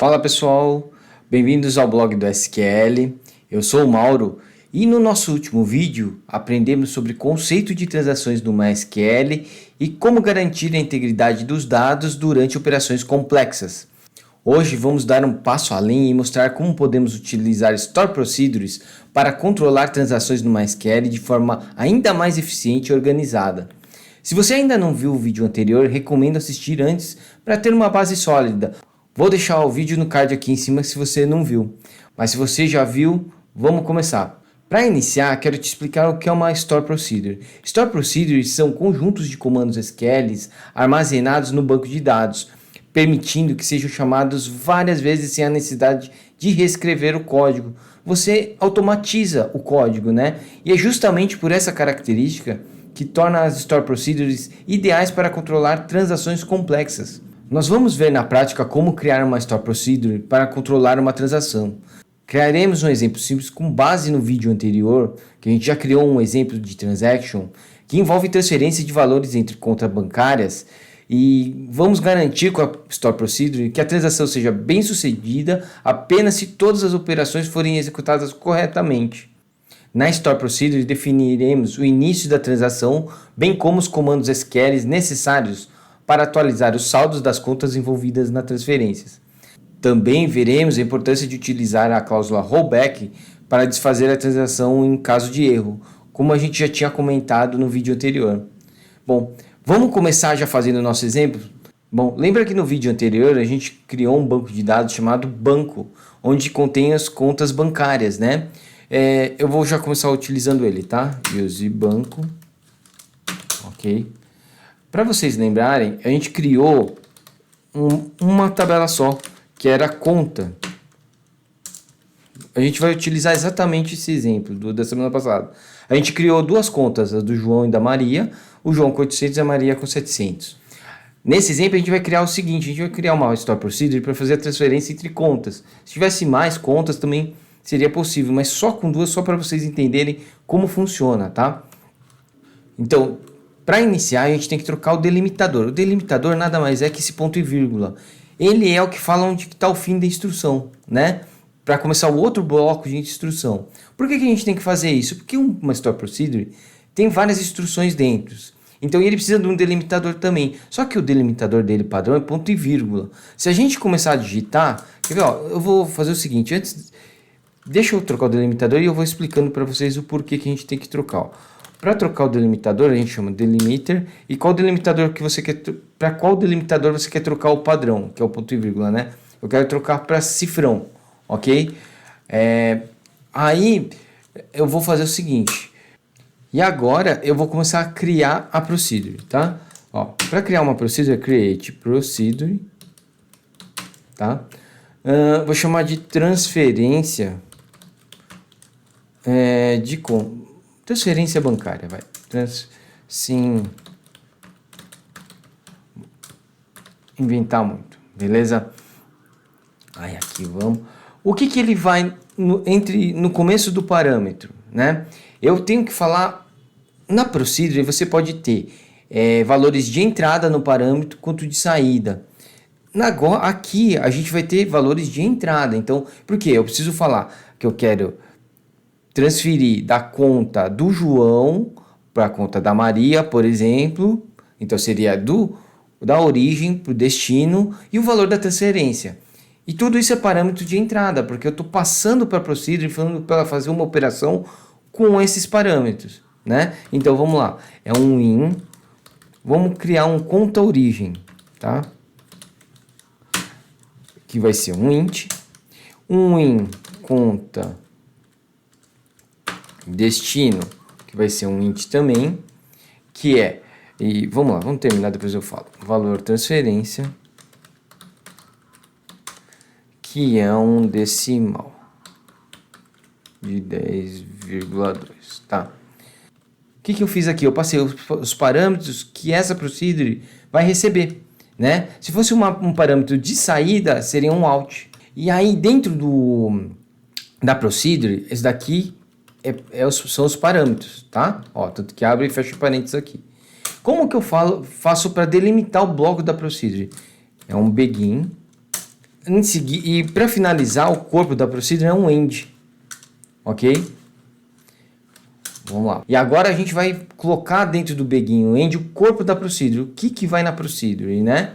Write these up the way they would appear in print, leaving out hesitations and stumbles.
Fala pessoal, bem-vindos ao blog do SQL, eu sou o Mauro e no nosso último vídeo aprendemos sobre o conceito de transações no MySQL e como garantir a integridade dos dados durante operações complexas. Hoje vamos dar um passo além e mostrar como podemos utilizar Store Procedures para controlar transações no MySQL de forma ainda mais eficiente e organizada. Se você ainda não viu o vídeo anterior, recomendo assistir antes para ter uma base sólida. Vou deixar o vídeo no card aqui em cima se você não viu, mas se você já viu, vamos começar. Para iniciar, quero te explicar o que é uma Store Procedure. Store Procedures são conjuntos de comandos SQL armazenados no banco de dados, permitindo que sejam chamados várias vezes sem a necessidade de reescrever o código. Você automatiza o código, né? E é justamente por essa característica que torna as Store Procedures ideais para controlar transações complexas. Nós vamos ver na prática como criar uma Store Procedure para controlar uma transação. Criaremos um exemplo simples com base no vídeo anterior, que a gente já criou um exemplo de transaction, que envolve transferência de valores entre contas bancárias, e vamos garantir com a Store Procedure que a transação seja bem sucedida apenas se todas as operações forem executadas corretamente. Na Store Procedure definiremos o início da transação, bem como os comandos SQL necessários para atualizar os saldos das contas envolvidas nas transferências. Também veremos a importância de utilizar a cláusula rollback para desfazer a transação em caso de erro, como a gente já tinha comentado no vídeo anterior. Bom, vamos começar já fazendo o nosso exemplo? Bom, lembra que no vídeo anterior a gente criou um banco de dados chamado banco, onde contém as contas bancárias, né? Eu vou já começar utilizando ele, tá? Use banco, ok. Para vocês lembrarem, a gente criou uma tabela só, que era a conta. A gente vai utilizar exatamente esse exemplo da semana passada. A gente criou duas contas, a do João e da Maria, o João com 800 e a Maria com 700. Nesse exemplo a gente vai criar o seguinte, a gente vai criar uma Store Procedure para fazer a transferência entre contas. Se tivesse mais contas também seria possível, mas só com duas, só para vocês entenderem como funciona, tá? Então, para iniciar, a gente tem que trocar o delimitador. O delimitador nada mais é que esse ponto e vírgula. Ele é o que fala onde está o fim da instrução, né? Para começar o outro bloco de instrução. Por que a gente tem que fazer isso? Porque uma Store Procedure tem várias instruções dentro. Então ele precisa de um delimitador também. Só que o delimitador dele padrão é ponto e vírgula. Se a gente começar a digitar, quer ver, ó, eu vou fazer o seguinte, deixa eu trocar o delimitador e eu vou explicando para vocês o porquê que a gente tem que trocar, ó. Para trocar o delimitador, a gente chama delimiter. E qual delimitador que você quer? Para qual delimitador você quer trocar o padrão, que é o ponto e vírgula, né? Eu quero trocar para cifrão, ok? Aí eu vou fazer o seguinte. E agora eu vou começar a criar a procedure, tá? Para criar uma procedure, create procedure, tá? Vou chamar de transferência transferência bancária, vai. Inventar muito, beleza? Aí aqui vamos. O que ele vai no começo do parâmetro, né? Eu tenho que falar na procedure, você pode ter valores de entrada no parâmetro quanto de saída. Aqui a gente vai ter valores de entrada. Então, por quê? Eu preciso falar que eu quero transferir da conta do João para a conta da Maria, por exemplo. Então seria da origem para o destino e o valor da transferência. E tudo isso é parâmetro de entrada, porque eu estou passando para a procedure falando para ela fazer uma operação com esses parâmetros, né? Então vamos lá, é um in, vamos criar um conta origem, tá? Que vai ser um int, um in conta destino, que vai ser um int também, que é, e vamos lá, vamos terminar, depois eu falo, valor transferência, que é um decimal de 10,2, tá? O que eu fiz aqui? Eu passei os parâmetros que essa procedure vai receber, né? Se fosse um parâmetro de saída, seria um out. E aí dentro da procedure, esse daqui são os parâmetros, tá? Tanto que abre e fecha parênteses aqui. Como que eu faço para delimitar o bloco da procedure? É um begin E para finalizar, o corpo da procedure é um end, ok? Vamos lá. E agora a gente vai colocar dentro do beguinho end o corpo da procedure. O que vai na procedure, né?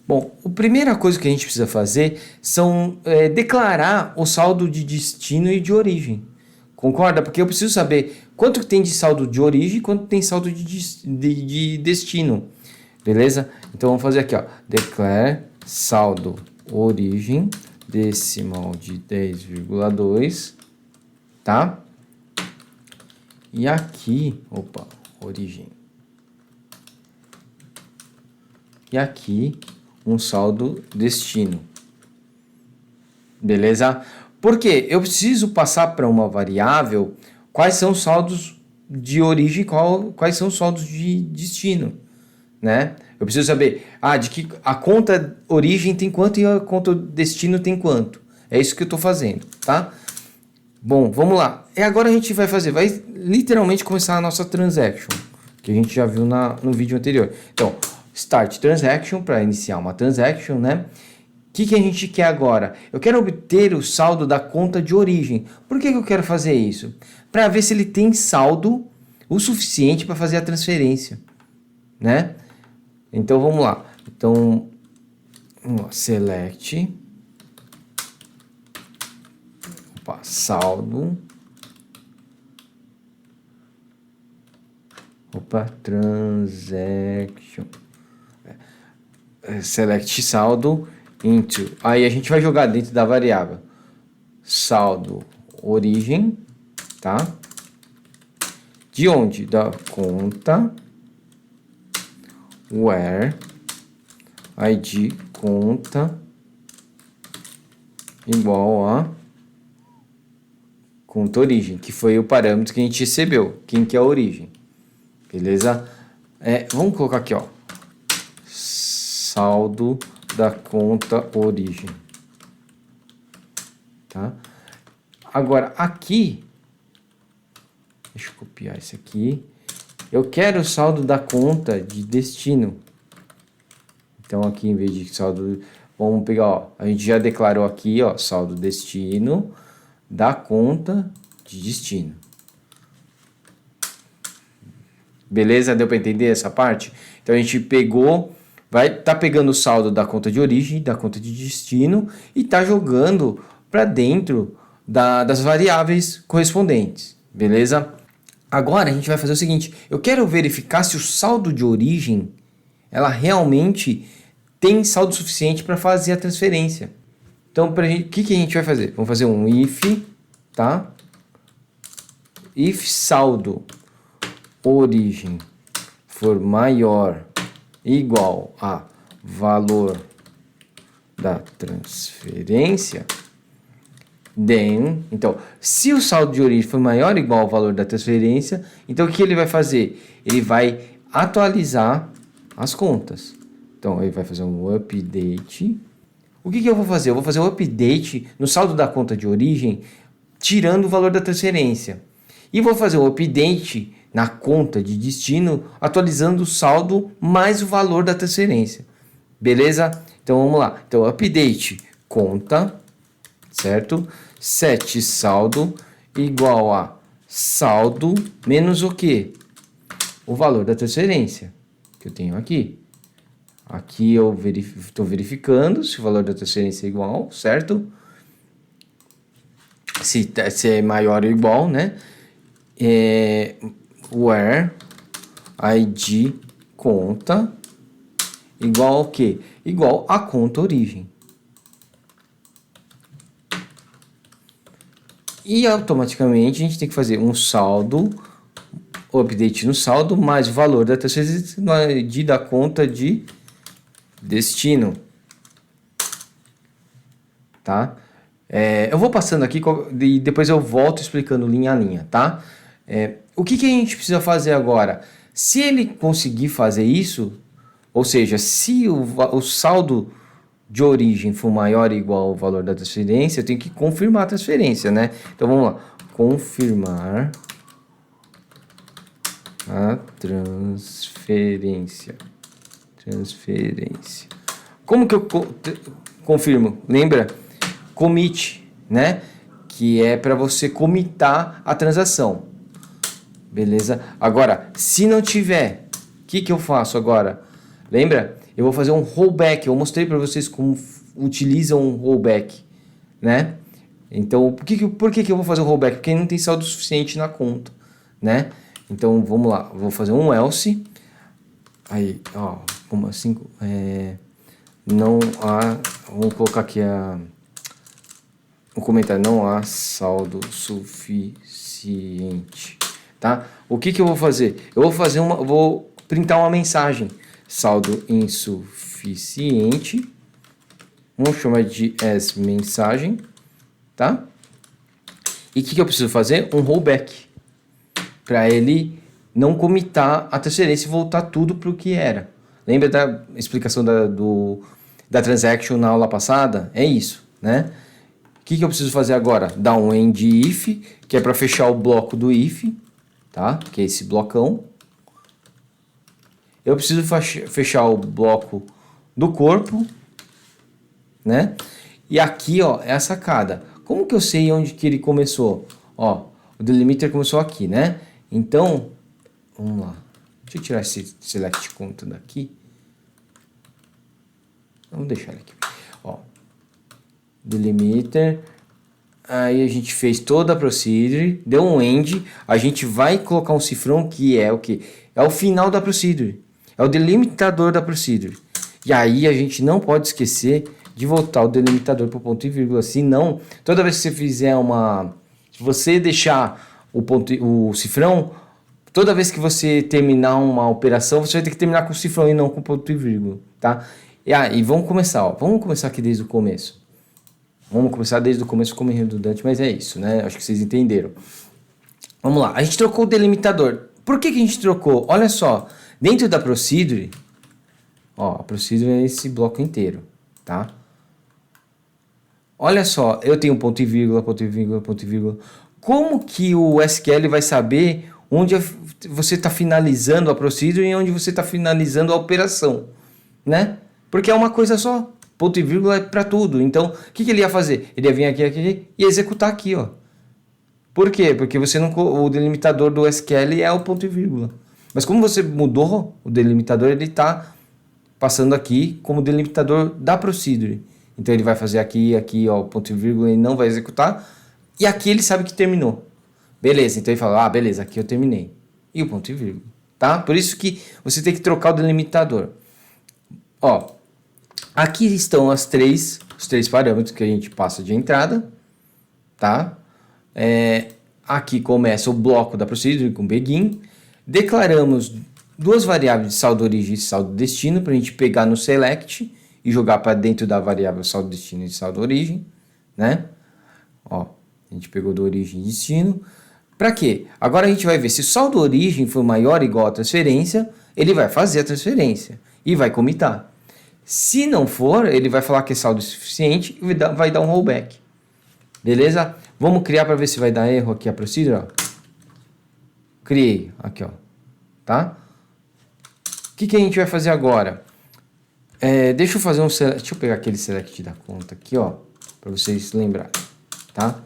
Bom, a primeira coisa que a gente precisa fazer são declarar o saldo de destino e de origem. Concorda? Porque eu preciso saber quanto que tem de saldo de origem e quanto tem saldo de destino. Beleza? Então vamos fazer aqui, ó. Declare saldo origem decimal de 10,2, tá? E aqui, opa, origem. E aqui um saldo destino. Beleza? Porque eu preciso passar para uma variável quais são os saldos de origem e quais são os saldos de destino, né? Eu preciso saber, de que a conta origem tem quanto e a conta destino tem quanto. É isso que eu estou fazendo, tá? Bom, vamos lá. E agora a gente vai literalmente começar a nossa transaction, que a gente já viu no vídeo anterior. Então, start transaction para iniciar uma transaction, né? O que a gente quer agora? Eu quero obter o saldo da conta de origem. Por que eu quero fazer isso? Para ver se ele tem saldo o suficiente para fazer a transferência, né? Então vamos lá. Então, select saldo. Transaction. Select saldo into. Aí a gente vai jogar dentro da variável saldo origem, tá? De onde? Da conta where id conta igual a conta origem, que foi o parâmetro que a gente recebeu. Quem que é a origem? Beleza? Vamos colocar aqui, ó. Saldo da conta origem. Tá? Agora, aqui, deixa eu copiar isso aqui. Eu quero o saldo da conta de destino. Então, aqui, em vez de saldo, vamos pegar, ó. A gente já declarou aqui, ó, saldo destino da conta de destino. Beleza? Deu para entender essa parte? Então, a gente pegou... tá pegando o saldo da conta de origem, da conta de destino e tá jogando para dentro das variáveis correspondentes, beleza? Agora a gente vai fazer o seguinte, eu quero verificar se o saldo de origem ela realmente tem saldo suficiente para fazer a transferência. Então, o que a gente vai fazer? Vamos fazer um if, tá? If saldo origem for maior igual a valor da transferência, then, então, se o saldo de origem for maior ou igual ao valor da transferência, então o que ele vai fazer? Ele vai atualizar as contas. Então, ele vai fazer um update. O que eu vou fazer? Eu vou fazer um update no saldo da conta de origem, tirando o valor da transferência. E vou fazer um update na conta de destino, atualizando o saldo mais o valor da transferência. Beleza? Então vamos lá. Então update conta, certo? Set saldo igual a saldo menos o quê? O valor da transferência que eu tenho aqui. Aqui eu estou verificando se o valor da transferência é igual, certo? Se é maior ou igual, né? Where id conta igual ao quê? Igual a conta origem. E automaticamente a gente tem que fazer um saldo, o update no saldo, mais o valor da transferência no ID da conta de destino. Tá? Eu vou passando aqui e depois eu volto explicando linha a linha, tá? O que a gente precisa fazer agora? Se ele conseguir fazer isso, ou seja, se o saldo de origem for maior ou igual ao valor da transferência, eu tenho que confirmar a transferência, né? Então vamos lá, confirmar a transferência. Como que eu confirmo. Lembra? Commit, né? Que é para você commitar a transação. Beleza? Agora, se não tiver, o que eu faço agora? Lembra? Eu vou fazer um rollback. Eu mostrei para vocês como utilizam um rollback, né? Então, por que eu vou fazer um rollback? Porque não tem saldo suficiente na conta, né? Então, vamos lá. Vou fazer um else. Aí, ó, como assim? Não há... Vamos colocar aqui um comentário. Não há saldo suficiente, tá? O que eu vou fazer? Eu vou fazer vou printar uma mensagem. Saldo insuficiente. Vamos chamar de as mensagem, tá? E o que eu preciso fazer? Um rollback. Para ele não commitar a transferência e voltar tudo para o que era. Lembra da explicação da transaction na aula passada? É isso, né? O que eu preciso fazer agora? Dar um end if, que é para fechar o bloco do if, tá? Que é esse blocão. Eu preciso fechar o bloco do corpo, né? E aqui, ó, é a sacada. Como que eu sei onde que ele começou? Ó, o delimiter começou aqui, né? Então, vamos lá. Deixa eu tirar esse select conta daqui. Vamos deixar ele aqui. Ó, delimiter. Aí a gente fez toda a procedure, deu um end. A gente vai colocar um cifrão que é o que? É o final da procedure. É o delimitador da procedure. E aí a gente não pode esquecer de voltar o delimitador para o ponto e vírgula. Senão, toda vez que você fizer se você deixar o cifrão, toda vez que você terminar uma operação, você vai ter que terminar com o cifrão e não com o ponto e vírgula, tá? E vamos começar, ó. Vamos começar aqui desde o começo. Vamos começar desde o começo como redundante, mas é isso, né? Acho que vocês entenderam. Vamos lá. A gente trocou o delimitador. Por que a gente trocou? Olha só. Dentro da procedure, ó, a procedure é esse bloco inteiro, tá? Olha só, eu tenho ponto e vírgula, ponto e vírgula, ponto e vírgula. Como que o SQL vai saber onde você está finalizando a procedure e onde você está finalizando a operação, né? Porque é uma coisa só. Ponto e vírgula é para tudo. Então, o que ele ia fazer? Ele ia vir aqui e executar aqui, ó. Por quê? Porque o delimitador do SQL é o ponto e vírgula. Mas como você mudou o delimitador, ele está passando aqui como delimitador da procedure. Então ele vai fazer aqui, ó, o ponto e vírgula e não vai executar. E aqui ele sabe que terminou. Beleza, então ele fala, beleza, aqui eu terminei. E o ponto e vírgula, tá? Por isso que você tem que trocar o delimitador. Ó, aqui estão os três parâmetros que a gente passa de entrada, tá? Aqui começa o bloco da procedure com begin. Declaramos duas variáveis de saldo origem e saldo destino para a gente pegar no select e jogar para dentro da variável saldo destino e saldo origem, né? Ó, a gente pegou do origem e destino. Para quê? Agora a gente vai ver se o saldo origem for maior ou igual à transferência, ele vai fazer a transferência e vai commitar. Se não for, ele vai falar que é saldo suficiente e vai dar um rollback. Beleza? Vamos criar para ver se vai dar erro aqui a procedure, ó. Criei, aqui, ó, tá? O que a gente vai fazer agora? Deixa eu fazer deixa eu pegar aquele select da conta aqui, ó, para vocês lembrarem, tá?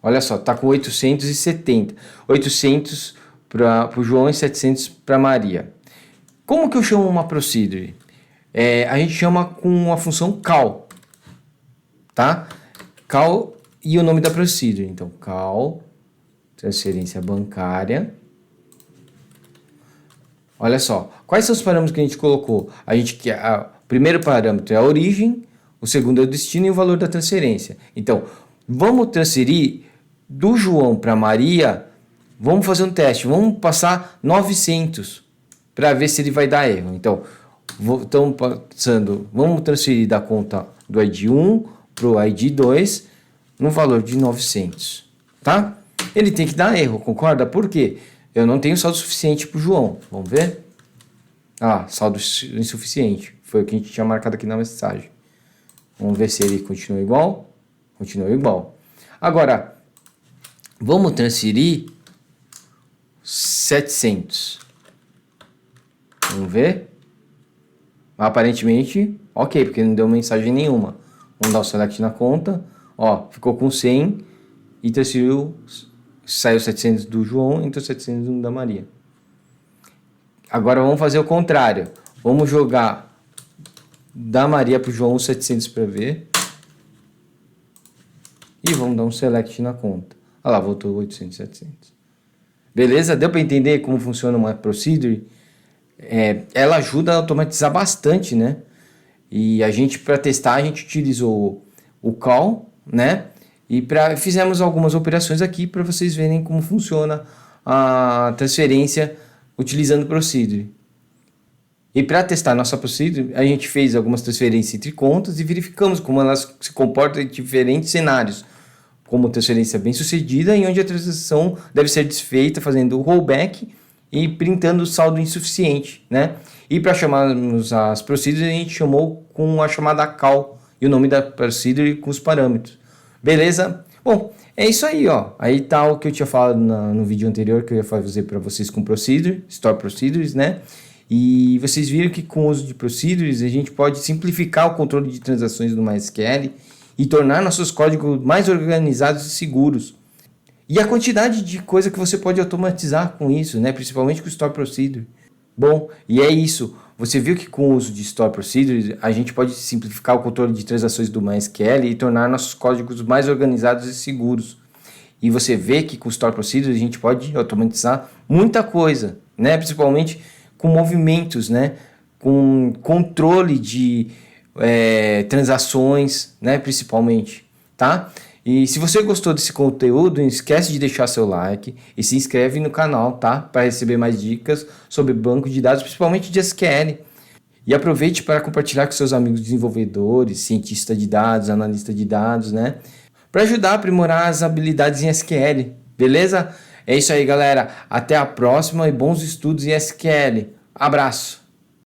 Olha só, tá com 870. 800 para o João e 700 para Maria. Como que eu chamo uma procedure? A gente chama com a função call, tá? Call e o nome da procedure. Então, call, transferência bancária. Olha só, quais são os parâmetros que a gente colocou? O primeiro parâmetro é a origem, o segundo é o destino e o valor da transferência. Então, vamos transferir do João para Maria, vamos fazer um teste, vamos passar 900 para ver se ele vai dar erro. Então, vamos transferir da conta do ID 1 para o ID 2 no valor de 900, tá? Ele tem que dar erro, concorda? Por quê? Eu não tenho saldo suficiente para o João. Vamos ver? Saldo insuficiente. Foi o que a gente tinha marcado aqui na mensagem. Vamos ver se ele continua igual. Continua igual. Agora, vamos transferir 700. Vamos ver? Aparentemente, Ok, porque não deu mensagem nenhuma. Vamos dar o select na conta. Ó, ficou com 100 e transferiu, saiu 700 do João e entrou 700 da Maria. Agora vamos fazer o contrário. Vamos jogar da Maria para o João 700 para ver. E vamos dar um select na conta. Olha lá, voltou 800, 700. Beleza? Deu para entender como funciona uma procedure? Ela ajuda a automatizar bastante, né? E a gente, para testar, a gente utilizou o call, né? E fizemos algumas operações aqui para vocês verem como funciona a transferência utilizando o procedure. E para testar nossa procedure, a gente fez algumas transferências entre contas e verificamos como elas se comportam em diferentes cenários, como transferência bem sucedida e onde a transação deve ser desfeita fazendo o rollback e printando o saldo insuficiente, né? E para chamarmos as procedures, a gente chamou com a chamada call e o nome da procedure com os parâmetros. Beleza? Bom, é isso aí, ó. Aí tá o que eu tinha falado no vídeo anterior que eu ia fazer para vocês com procedure, store procedures, né? E vocês viram que com o uso de procedures a gente pode simplificar o controle de transações do MySQL e tornar nossos códigos mais organizados e seguros. E a quantidade de coisa que você pode automatizar com isso, né? Principalmente com o Store Procedure. Bom, e é isso. Você viu que com o uso de Store Procedure a gente pode simplificar o controle de transações do MySQL e tornar nossos códigos mais organizados e seguros. E você vê que com o Store Procedure a gente pode automatizar muita coisa, né? Principalmente com movimentos, né? Com controle de transações, né? Principalmente, tá? E se você gostou desse conteúdo, não esquece de deixar seu like e se inscreve no canal, tá? Para receber mais dicas sobre banco de dados, principalmente de SQL. E aproveite para compartilhar com seus amigos desenvolvedores, cientistas de dados, analistas de dados, né? Para ajudar a aprimorar as habilidades em SQL, beleza? É isso aí, galera. Até a próxima e bons estudos em SQL. Abraço!